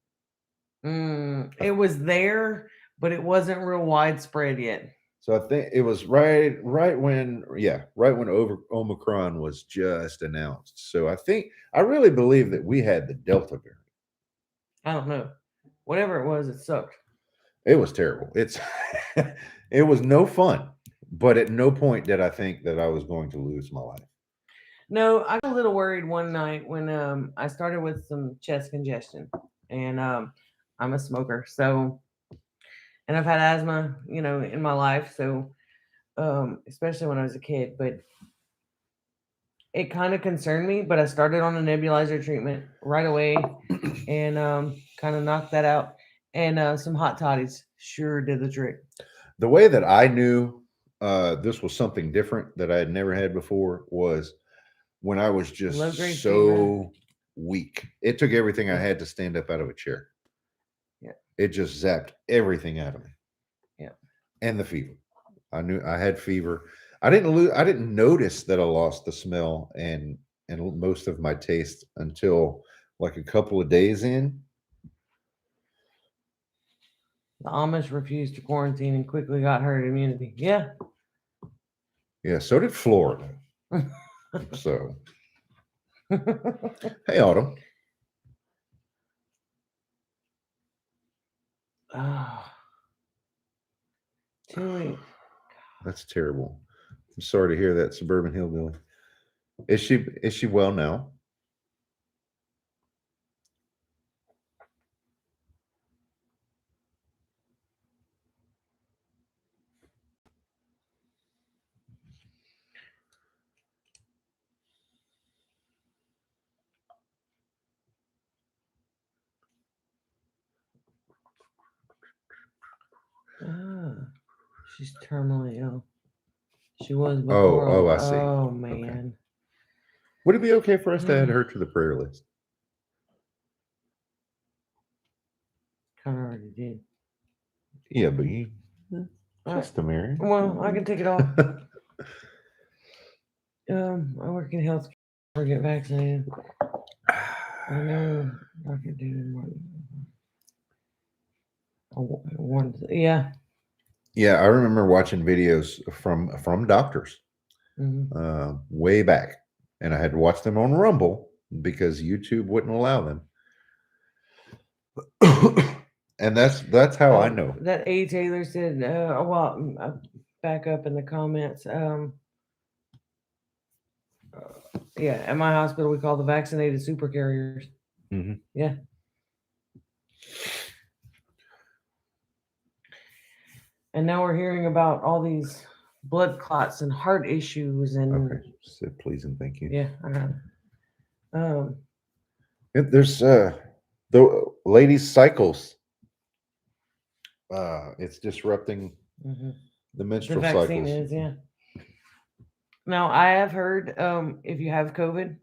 It was there, but it wasn't real widespread yet. So I think it was right when Omicron was just announced. So I really believe that we had the Delta variant. I don't know. Whatever it was, it sucked. It was terrible. It was no fun. But at no point did I think that I was going to lose my life. No, I got a little worried one night when I started with some chest congestion, and I'm a smoker, so and I've had asthma, in my life, so especially when I was a kid, but it kind of concerned me. But I started on a nebulizer treatment right away, and kind of knocked that out, and some hot toddies sure did the trick. The way that I knew this was something different that I had never had before was when I was just Low-grade so weak. It took everything I had to stand up out of a chair. Yeah. It just zapped everything out of me. Yeah. And the fever. I knew I had fever. I didn't notice that I lost the smell and most of my taste until like a couple of days in. The Amish refused to quarantine and quickly got herd immunity. Yeah. Yeah, so did Florida. So hey, Autumn. Oh, 2 weeks. That's terrible. I'm sorry to hear that, suburban hillbilly. Is she well now? Ah, she's terminally ill. She was before. Oh, I see. Oh Okay. man. Would it be okay for us to add her to the prayer list? Kind of already did. Yeah, but you All right. customary. Well, I can take it off. I work in health care. Get vaccinated. I know Dr. David Martin. Yeah. Yeah, I remember watching videos from doctors way back, and I had to watch them on Rumble because YouTube wouldn't allow them. And that's how I know. That A. Taylor said, back up in the comments. Yeah, at my hospital, we call the vaccinated super carriers. Mm-hmm. Yeah. And now we're hearing about all these blood clots and heart issues and Okay, said please and thank you. yeah, I got it. There's the ladies' cycles. It's disrupting the menstrual the vaccine cycles. is, yeah. Now I have heard if you have COVID,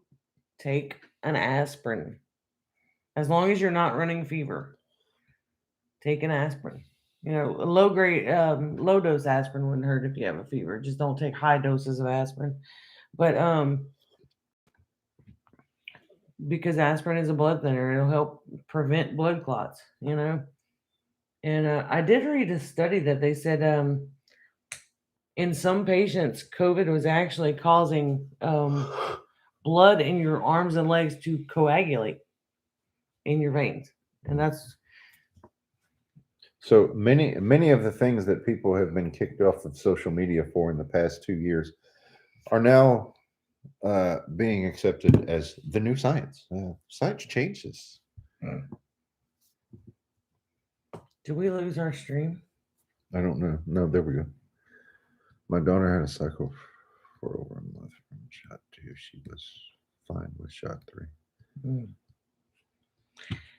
take an aspirin. As long as you're not running fever, take an aspirin. You know, low dose aspirin wouldn't hurt if you have a fever. Just don't take high doses of aspirin. But because aspirin is a blood thinner, it'll help prevent blood clots, you know. And I did read a study that they said in some patients, COVID was actually causing blood in your arms and legs to coagulate in your veins. And that's so many of the things that people have been kicked off of social media for in the past 2 years are now being accepted as the new science. Science changes. Did we lose our stream? I don't know. No, there we go. My daughter had a cycle for over a month from shot 2. She was fine with shot 3.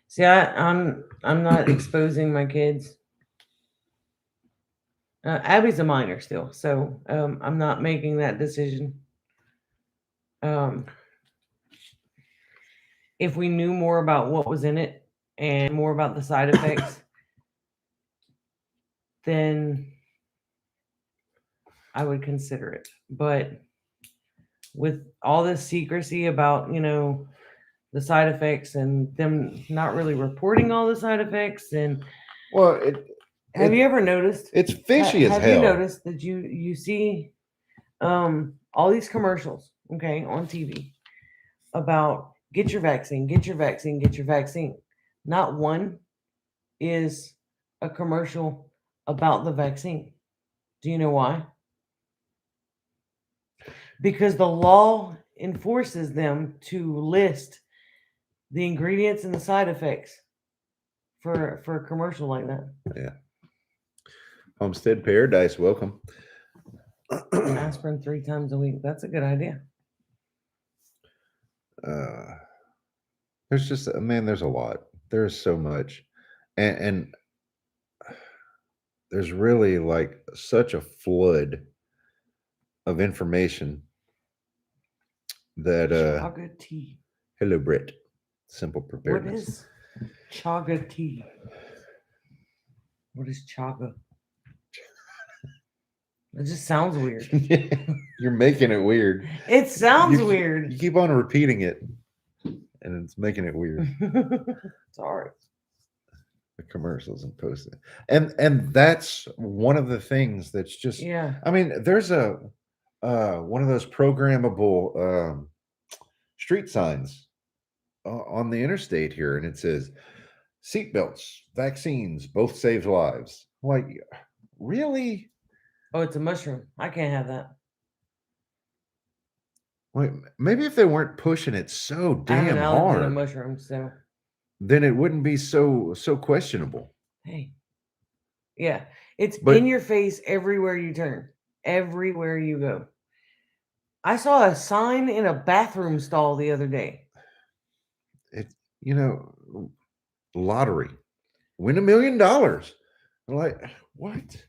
See, I'm not exposing my kids. Abby's a minor still, so I'm not making that decision. If we knew more about what was in it and more about the side effects, then I would consider it. But with all this secrecy about, you know, the side effects and them not really reporting all the side effects, and well, have you ever noticed? It's fishy as hell. Have you noticed that you see all these commercials, okay, on TV about get your vaccine, get your vaccine, get your vaccine. Not one is a commercial about the vaccine. Do you know why? Because the law enforces them to list the ingredients and the side effects for a commercial like that. Yeah. Homestead Paradise, welcome. Aspirin 3 times a week. That's a good idea. There's just there's a lot. There's so much, and there's really like such a flood of information that chaga tea. Hello, Brett. Simple preparedness. What is chaga tea? What is chaga? It just sounds weird. You're making it weird. It sounds weird. You keep on repeating it, and it's making it weird. Sorry. The commercials and posting, and that's one of the things that's just. Yeah. I mean, there's a one of those programmable street signs on the interstate here, and it says seatbelts, vaccines, both save lives. Like, really? Oh, it's a mushroom. I can't have that. Like, maybe if they weren't pushing it so damn hard, to mushrooms, so then it wouldn't be so questionable. Hey, yeah, it's in your face everywhere you turn, everywhere you go. I saw a sign in a bathroom stall the other day. It, you know, lottery, win $1 million. Like, What?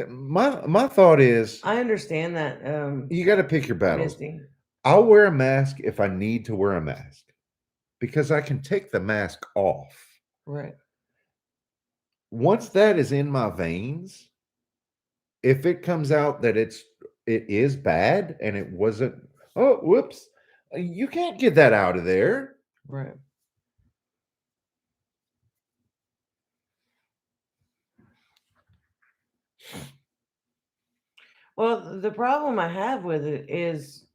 My thought is I understand that, you got to pick your battles. Misty. I'll wear a mask if I need to wear a mask because I can take the mask off. Right. Once that is in my veins, if it comes out that it is bad and it wasn't, oh, whoops, you can't get that out of there. Right. Well, the problem I have with it is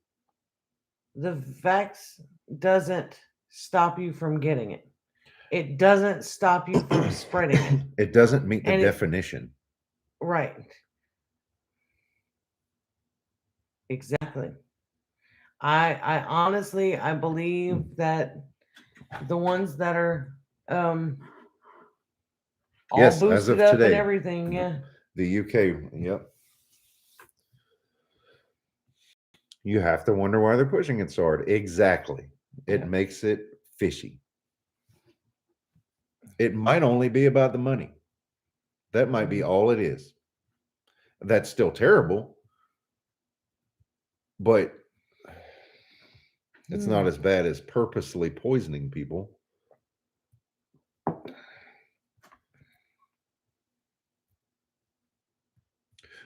the vax doesn't stop you from getting it. It doesn't stop you from spreading it. It doesn't meet the And definition. Right. Exactly. I honestly I believe that the ones that are all Yes, as boosted of up and today. everything, yeah. The UK, yep. You have to wonder why they're pushing it so hard. Exactly. It Yeah. makes it fishy. It might only be about the money. That might be all it is. That's still terrible, but it's not as bad as purposely poisoning people.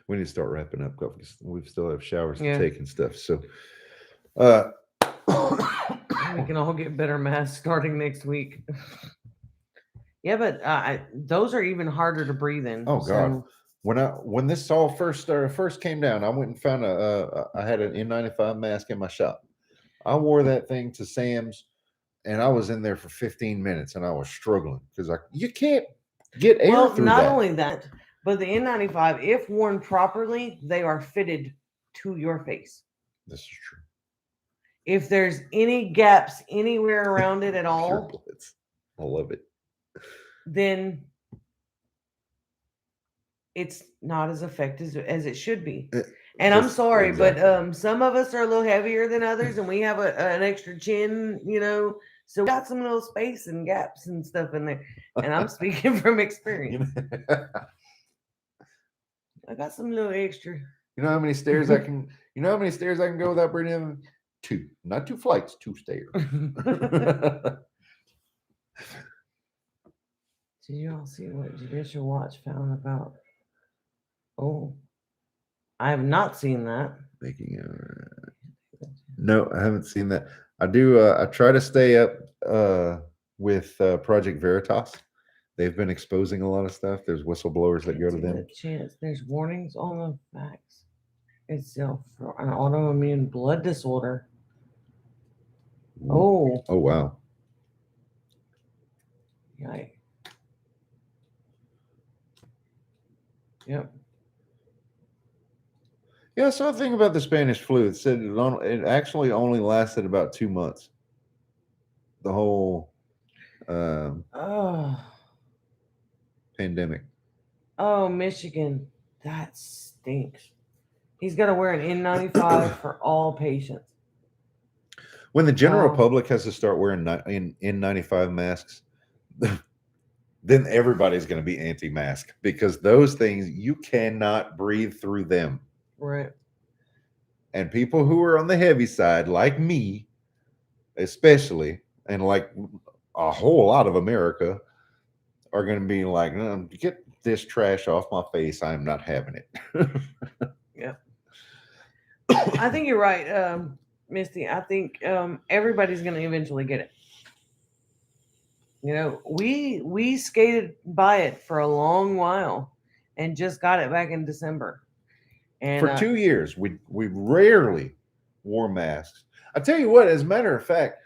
We need to start wrapping up because we still have showers to take and stuff. So we can all get better masks starting next week. Yeah, but those are even harder to breathe in. Oh God! When this all first came down, I went and found I had an N95 mask in my shop. I wore that thing to Sam's, and I was in there for 15 minutes, and I was struggling because you can't get air through that. Not only that, but the N95, if worn properly, they are fitted to your face. This is true. If there's any gaps anywhere around it at all, I love it. Then it's not as effective as it should be. And I'm sorry, but some of us are a little heavier than others, and we have an extra chin, so we got some little space and gaps and stuff in there. And I'm speaking from experience. I got some little extra. You know how many stairs I can? You know how many stairs I can go without breathing in? 2, not 2 flights, 2 stairs. Did you all see what Judicial Watch found about? Oh, I have not seen that. No, I haven't seen that. I do. I try to stay up with Project Veritas. They've been exposing a lot of stuff. There's whistleblowers that go to them. Chance. There's warnings on the facts itself for an autoimmune blood disorder. Oh. Oh wow. Yikes. Yep. Yeah, I saw a thing about the Spanish flu. It said it actually only lasted about 2 months. The whole pandemic. Oh, Michigan. That stinks. He's got to wear an N95 for all patients. When the general public has to start wearing N95 masks, then everybody's going to be anti-mask because those things, you cannot breathe through them. Right. And people who are on the heavy side, like me, especially, and like a whole lot of America, are going to be like, get this trash off my face. I'm not having it. Yeah. I think you're right, Misty. I think everybody's going to eventually get it. We skated by it for a long while and just got it back in December. And for 2 years, we rarely wore masks. I tell you what, as a matter of fact,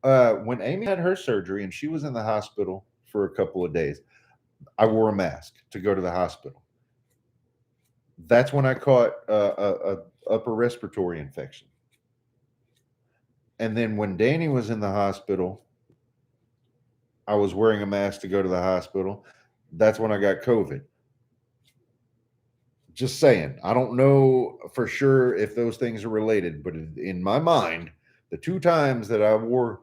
when Amy had her surgery and she was in the hospital for a couple of days, I wore a mask to go to the hospital. That's when I caught a upper respiratory infection. And then when Danny was in the hospital, I was wearing a mask to go to the hospital. That's when I got COVID. Just saying. I don't know for sure if those things are related, but in my mind, the 2 times that I wore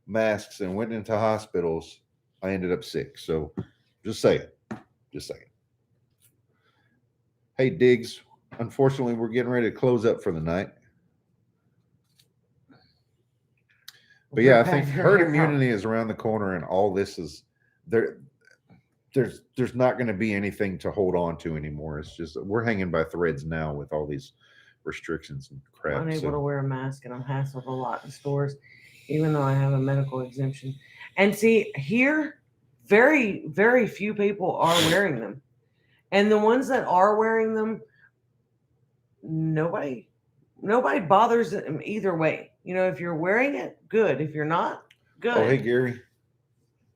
masks and went into hospitals, I ended up sick. So Just saying. Just saying. Hey, Diggs. Unfortunately, we're getting ready to close up for the night. But yeah, I think herd immunity is around the corner, and all this is there. There's not going to be anything to hold on to anymore. It's just we're hanging by threads now with all these restrictions and crap. I'm unable to wear a mask, and I'm hassled a lot in stores, even though I have a medical exemption. And see, here, very, very few people are wearing them. And the ones that are wearing them, nobody bothers them either way. You know, if you're wearing it, good. If you're not, good. Oh, hey, Gary.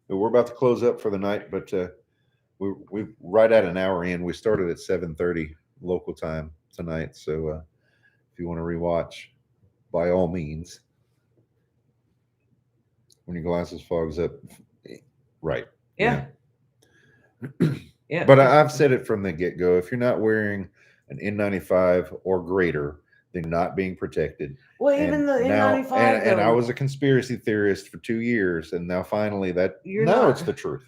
We're about to close up for the night, but we're right at an hour in. We started at 7:30 local time tonight. So if you want to rewatch, by all means. When your glasses fogs up, right. Yeah. Yeah. But I've said it from the get-go. If you're not wearing an N95 or greater, they're not being protected. Well, even the N95. And I was a conspiracy theorist for 2 years, and now finally it's the truth.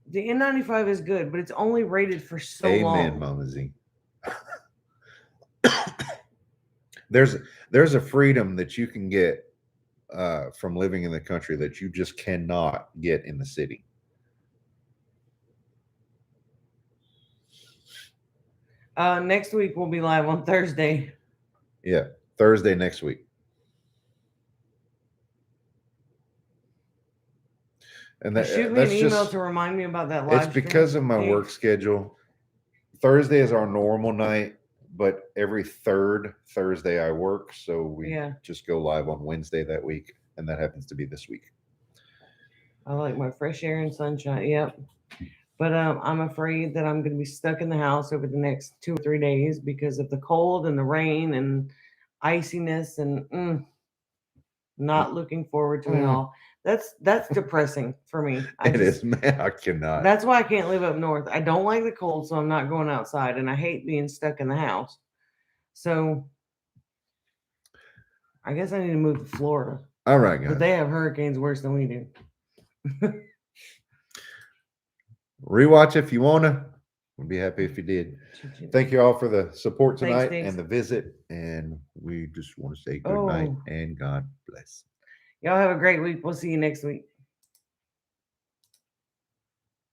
The N95 is good, but it's only rated for so long. Amen, Mama Z. There's a freedom that you can get from living in the country that you just cannot get in the city. Next week we'll be live on Thursday. Yeah, Thursday next week. And shoot me an email to remind me about that live. It's because of my work schedule. Thursday is our normal night, but every third Thursday I work, so we just go live on Wednesday that week, and that happens to be this week. I like my fresh air and sunshine. Yep. But I'm afraid that I'm going to be stuck in the house over the next 2 or 3 days because of the cold and the rain and iciness, and not looking forward to it all. That's depressing for me. It is, man. I cannot. That's why I can't live up north. I don't like the cold, so I'm not going outside, and I hate being stuck in the house. So I guess I need to move to Florida. All right, guys. But they have hurricanes worse than we do. Rewatch if you wanna. We'd be happy if you did. Thank you all for the support tonight and the visit. And we just want to say good night and God bless. Y'all have a great week. We'll see you next week.